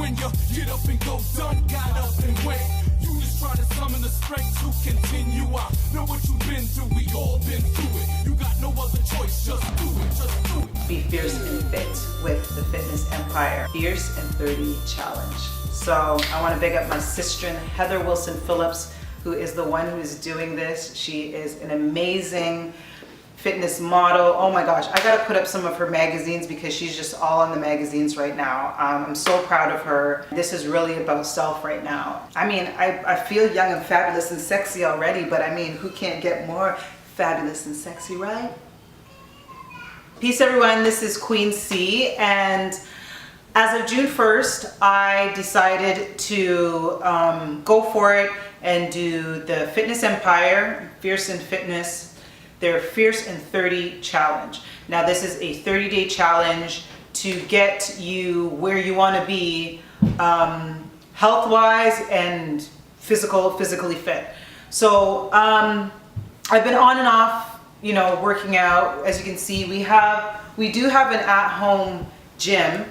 when you get up and go done, got up and went. You just try to summon the strength to continue. I know what you've been through, we all been through it. You got no other choice, just do it, just do it. Be fierce and fit with the Fitness Empire Fierce and 30 Challenge. So I want to big up my sister Heather Wilson Phillips, who is the one who is doing this. She is an amazing fitness model. Oh my gosh, I gotta put up some of her magazines because she's just all on the magazines right now. I'm so proud of her. This is really about self right now. I mean, I feel young and fabulous and sexy already, but I mean, who can't get more fabulous and sexy, right? Peace everyone, this is Queen C, and as of June 1st, I decided to go for it and do the Fitness Empire, Fierce and Fitness, their Fierce and 30 Challenge. Now this is a 30-day challenge to get you where you want to be health-wise and physically fit. So I've been on and off, you know, working out. As you can see, we do have an at-home gym,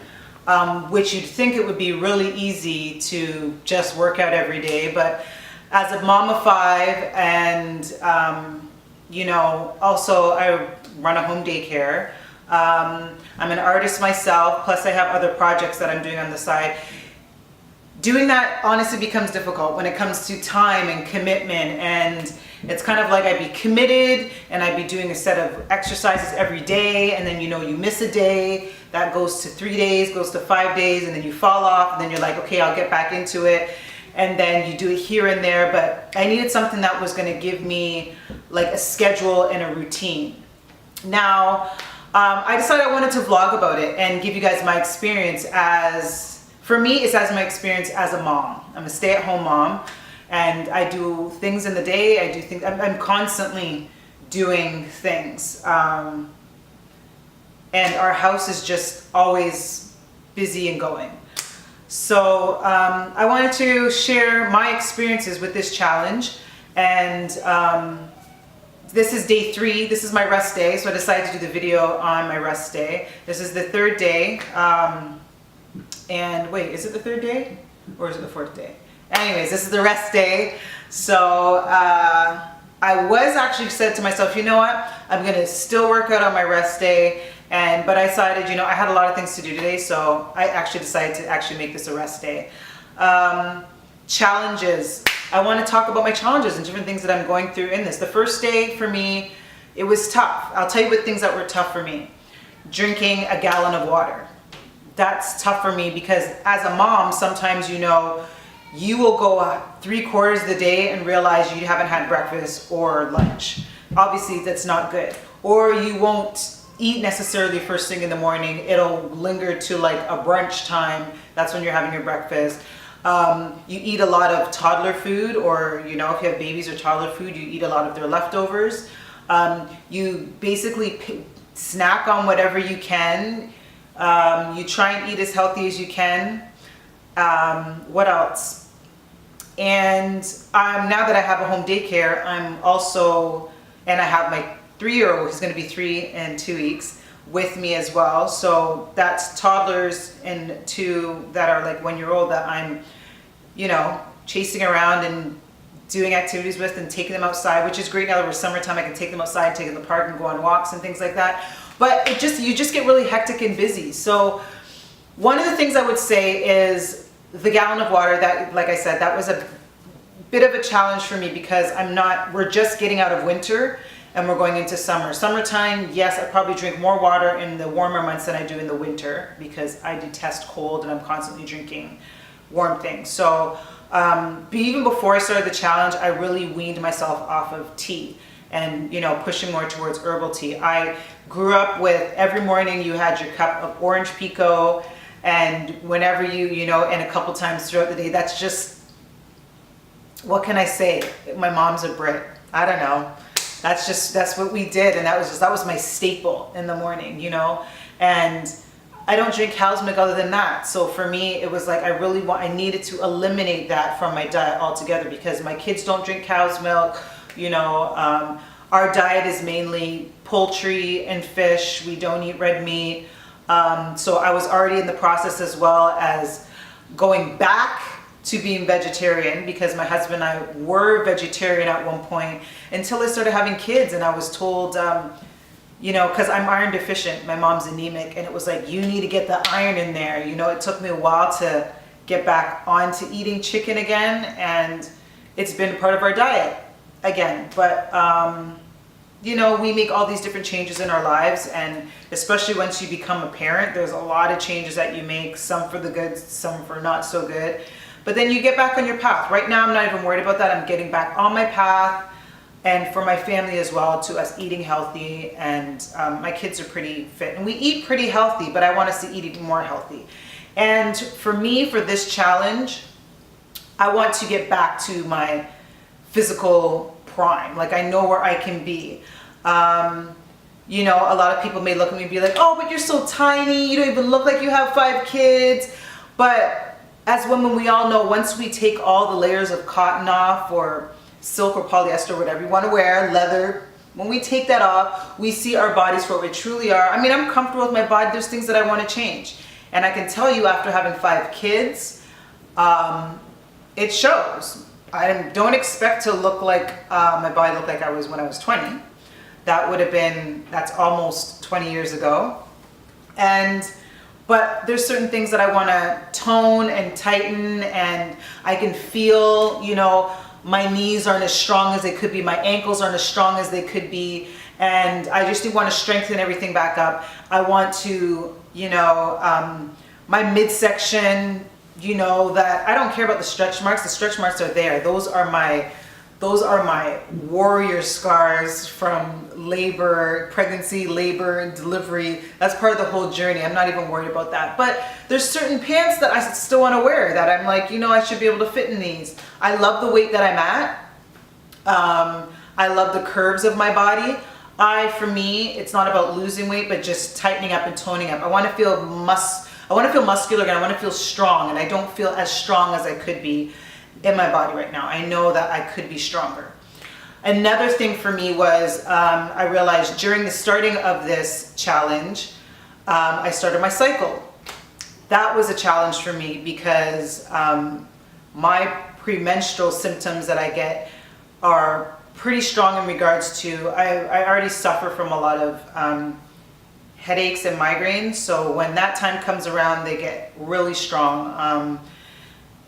which you'd think it would be really easy to just work out every day, but as a mom of 5 and you know, also I run a home daycare. I'm an artist myself, plus I have other projects that I'm doing on the side. Doing that honestly becomes difficult when it comes to time and commitment, and it's kind of like I'd be committed and I'd be doing a set of exercises every day, and then you know you miss a day, that goes to 3 days, goes to 5 days, and then you fall off, and then you're like, okay, I'll get back into it. And then you do it here and there, but I needed something that was going to give me like a schedule and a routine. Now, I decided I wanted to vlog about it and give you guys my experience as, for me, it's as my experience as a mom. I'm a stay-at-home mom, and I do things in the day. I do things, I'm constantly doing things. And our house is just always busy and going. So I wanted to share my experiences with this challenge, and this is day 3. This is my rest day, so I decided to do the video on my rest day. This is the 3rd day, and wait, is it the 3rd day or is it the 4th day? Anyways, this is the rest day. So I was actually said to myself, you know what, I'm gonna still work out on my rest day. But I decided, you know, I had a lot of things to do today, so I actually decided to actually make this a rest day. Challenges. I want to talk about my challenges and different things that I'm going through in this. The first day for me, it was tough. I'll tell you what things that were tough for me. Drinking a gallon of water. That's tough for me because as a mom, sometimes, you know, you will go 3/4 of the day and realize you haven't had breakfast or lunch. Obviously, that's not good. Or you won't eat necessarily first thing in the morning. It'll linger to like a brunch time. That's when you're having your breakfast. You eat a lot of toddler food, or you know, if you have babies or toddler food, you eat a lot of their leftovers. You basically snack on whatever you can. You try and eat as healthy as you can. What else? And now that I have a home daycare, I'm also, and I have my 3-year-old who's going to be 3 in 2 weeks with me as well. So that's toddlers and 2 that are like 1-year-old that I'm, you know, chasing around and doing activities with and taking them outside, which is great now that we're summertime. I can take them outside, take them to the park and go on walks and things like that. But you just get really hectic and busy. So one of the things I would say is the gallon of water. That, like I said, that was a bit of a challenge for me because we're just getting out of winter and we're going into summer. Summertime, yes, I probably drink more water in the warmer months than I do in the winter because I detest cold and I'm constantly drinking warm things. So even before I started the challenge, I really weaned myself off of tea and, you know, pushing more towards herbal tea. I grew up with every morning you had your cup of orange pico, and whenever you know, and a couple times throughout the day. That's just, what can I say? My mom's a Brit. I don't know. That's what we did, and that was my staple in the morning, you know. And I don't drink cow's milk other than that. So for me, it was like I needed to eliminate that from my diet altogether because my kids don't drink cow's milk, you know. Our diet is mainly poultry and fish. We don't eat red meat. So I was already in the process as well as going back to being vegetarian, because my husband and I were vegetarian at one point until I started having kids, and I was told, you know, because I'm iron deficient, my mom's anemic, and it was like, you need to get the iron in there. You know, it took me a while to get back onto eating chicken again, and it's been part of our diet again. But you know, we make all these different changes in our lives, and especially once you become a parent, there's a lot of changes that you make, some for the good, some for not so good. But then you get back on your path. Right now, I'm not even worried about that. I'm getting back on my path, and for my family as well, to us eating healthy, and my kids are pretty fit, and we eat pretty healthy, but I want us to eat even more healthy. And for me, for this challenge, I want to get back to my physical prime. Like, I know where I can be. You know, a lot of people may look at me and be like, oh, but you're so tiny, you don't even look like you have 5 kids. But as women, we all know, once we take all the layers of cotton off, or silk or polyester, whatever you want to wear, leather, when we take that off, we see our bodies for what we truly are. I mean, I'm comfortable with my body. There's things that I want to change. And I can tell you, after having 5 kids, it shows. I don't expect to look like my body looked like I was when I was 20. That would have been, that's almost 20 years ago. But there's certain things that I want to tone and tighten, and I can feel, you know, my knees aren't as strong as they could be, my ankles aren't as strong as they could be, and I just want to strengthen everything back up. I want to, you know, my midsection, you know, that I don't care about the stretch marks. The stretch marks are there. Those are my warrior scars from labor, pregnancy, labor, and delivery. That's part of the whole journey. I'm not even worried about that. But there's certain pants that I still want to wear that I'm like, you know, I should be able to fit in these. I love the weight that I'm at. I love the curves of my body. For me, it's not about losing weight, but just tightening up and toning up. I want to feel muscular again. I want to feel strong, and I don't feel as strong as I could be in my body right now. I know that I could be stronger. Another thing for me was, I realized during the starting of this challenge, I started my cycle. That was a challenge for me because my premenstrual symptoms that I get are pretty strong in regards to, I already suffer from a lot of headaches and migraines. So when that time comes around, they get really strong.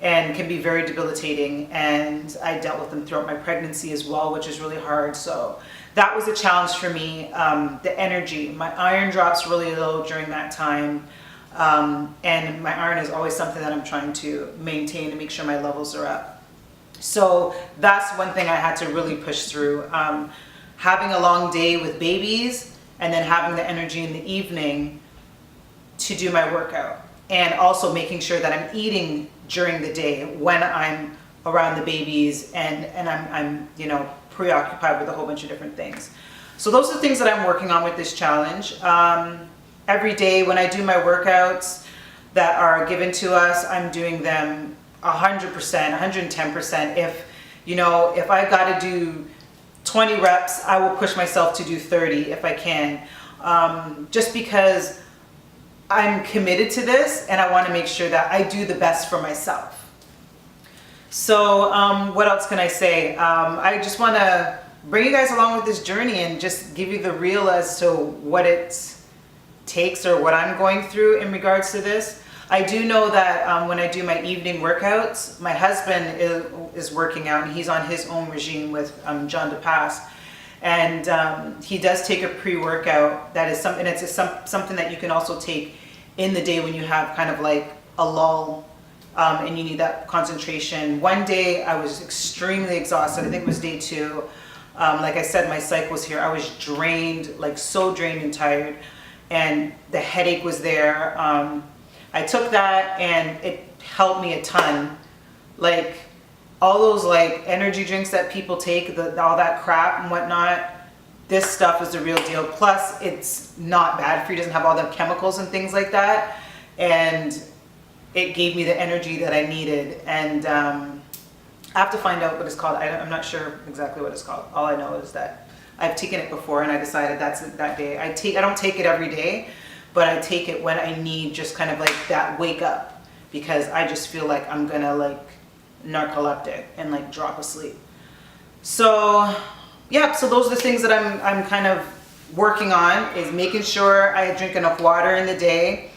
And can be very debilitating, and I dealt with them throughout my pregnancy as well, which is really hard. So that was a challenge for me. The energy, my iron drops really low during that time, and my iron is always something that I'm trying to maintain and make sure my levels are up. So that's one thing I had to really push through. Having a long day with babies, and then having the energy in the evening to do my workout, and also making sure that I'm eating during the day when I'm around the babies, and I'm you know, preoccupied with a whole bunch of different things. So those are the things that I'm working on with this challenge. Every day when I do my workouts that are given to us, I'm doing them 100%, 110%. If, you know, if I got to do 20 reps, I will push myself to do 30 if I can, just because I'm committed to this, and I want to make sure that I do the best for myself. So what else can I say? I just want to bring you guys along with this journey and just give you the real as to what it takes, or what I'm going through in regards to this. I do know that when I do my evening workouts, my husband is working out, and he's on his own regime with John DePass. And he does take a pre-workout that is something, it's something that you can also take in the day when you have kind of like a lull, and you need that concentration. One day I was extremely exhausted. I think it was day 2. Like I said, my cycle was here. I was drained, like so drained and tired, and the headache was there. I took that, and it helped me a ton. Like all those like energy drinks that people take, all that crap and whatnot, this stuff is the real deal. Plus it's not bad for you, it doesn't have all the chemicals and things like that, and it gave me the energy that I needed. And I have to find out what it's called. I'm not sure exactly what it's called. All I know is that I've taken it before, and I decided that's that day. I don't take it every day, but I take it when I need just kind of like that wake up, because I just feel like I'm gonna like narcoleptic and like drop asleep. So yeah, so those are the things that I'm kind of working on, is making sure I drink enough water in the day,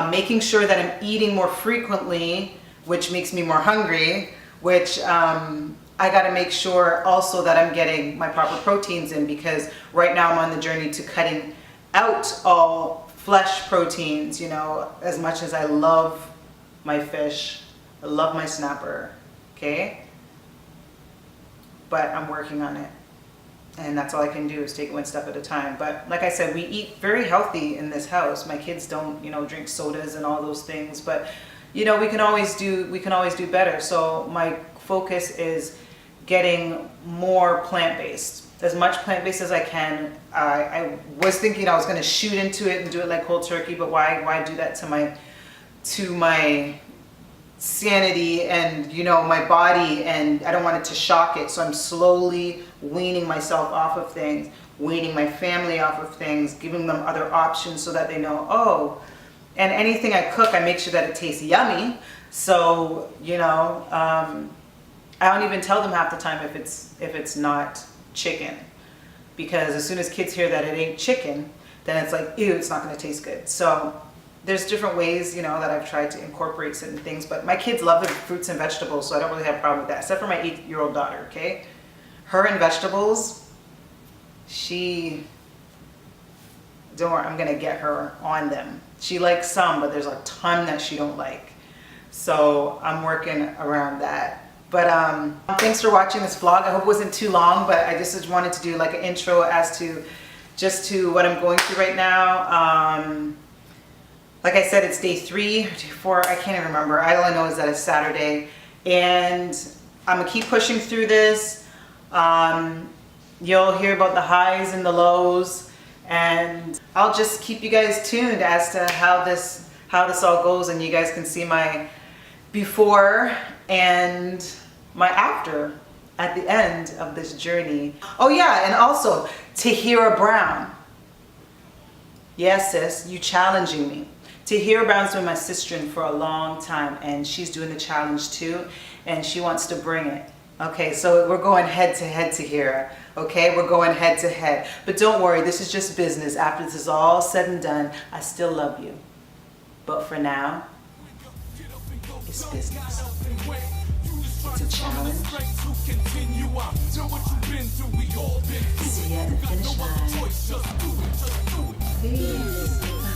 making sure that I'm eating more frequently, which makes me more hungry, which I got to make sure also that I'm getting my proper proteins in, because right now I'm on the journey to cutting out all flesh proteins, you know, as much as I love my fish, I love my snapper, okay? But I'm working on it. And that's all I can do, is take it one step at a time. But like I said, we eat very healthy in this house. My kids don't, you know, drink sodas and all those things, but you know, we can always do better. So my focus is getting more plant-based, as much plant-based as I can. I was thinking I was going to shoot into it and do it like cold turkey, but why do that to my sanity and, you know, my body, and I don't want it to shock it. So I'm slowly weaning myself off of things, weaning my family off of things, giving them other options so that they know, oh, and anything I cook, I make sure that it tastes yummy. So, you know, I don't even tell them half the time if it's not chicken, because as soon as kids hear that it ain't chicken, then it's like, ew, it's not going to taste good. So there's different ways, you know, that I've tried to incorporate certain things, but my kids love their fruits and vegetables, so I don't really have a problem with that, except for my 8-year-old daughter, okay? Her and vegetables, don't worry, I'm gonna get her on them. She likes some, but there's a ton that she don't like. So I'm working around that. But thanks for watching this vlog. I hope it wasn't too long, but I just wanted to do like an intro as to what I'm going through right now. Like I said, it's day 3 or day 4, I can't even remember. All I know is that it's Saturday, and I'm gonna keep pushing through this. You'll hear about the highs and the lows, and I'll just keep you guys tuned as to how this all goes, and you guys can see my before and my after at the end of this journey. Oh yeah, and also Tahira Brown. Yes, sis, you challenging me. Tahira Brown's been my sister for a long time, and she's doing the challenge too, and she wants to bring it. Okay, so we're going head to head, Tahira. Okay, we're going head to head. But don't worry, this is just business. After this is all said and done, I still love you. But for now, it's business. It's a challenge. See you at the finish line. Peace.